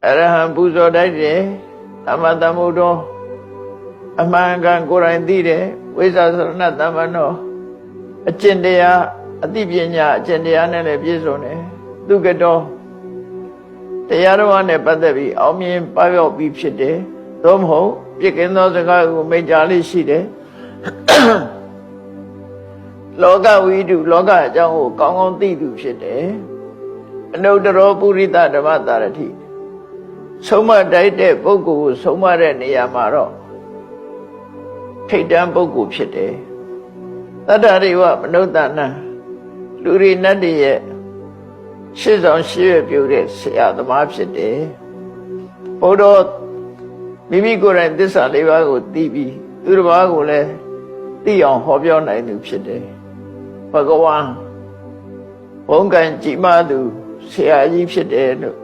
အရဟံပူဇော်တတ်တယ်သမ္မာသမ္ဗုဒ္ဓောအမှန်ကန်ကိုယ်တိုင်သိတယ်ဝိဇ္ဇာသရဏသမ္မနောအကျင့်တရားအသိပညာအကျင့်တရားနဲ့လည်းပြည့်စုံတယ်သူကတော်တရားတော်နဲ့ပတ်သက်ပြီးအောင်မြင်ပျောက်ပြီးဖြစ်တယ်သို့မဟုတ်ပြည့်ကင်းသောစကားကိုမိန့်ကြားလေးရှိတယ်လောကဝိတုလောကအကြောင်းကိုကောင်းကောင်းသိသူဖြစ်တယ်အနုတ္တရောပုရိသဓမ္မတာရတိဆုံးမတိုက်တဲ့ပုဂ္ဂိုလ်ကိုဆုံးမတဲ့နေရာမှာတော့ထိတ်တန့်ပုဂ္ဂိုလ်ဖြစ်တယ်တတ္တရိဝမနုဿနံလူရိနတ်တွေရဲ့ရှေ့ဆောင်ရှေ့ရပြုတဲ့ဆရာသမားဖြစ်တယ်ဘုရားမိမိကိုယ်တိုင်သစ္စာလေးပါးကိုသိပြီးသူတစ်ပါးကိုလည်းသိအောင်ဟောပြောနိုင်သူဖြစ်တယ်ဘဂဝါဘုံကံကြည်မသူဆရာကြီးဖြစ်တယ်လို့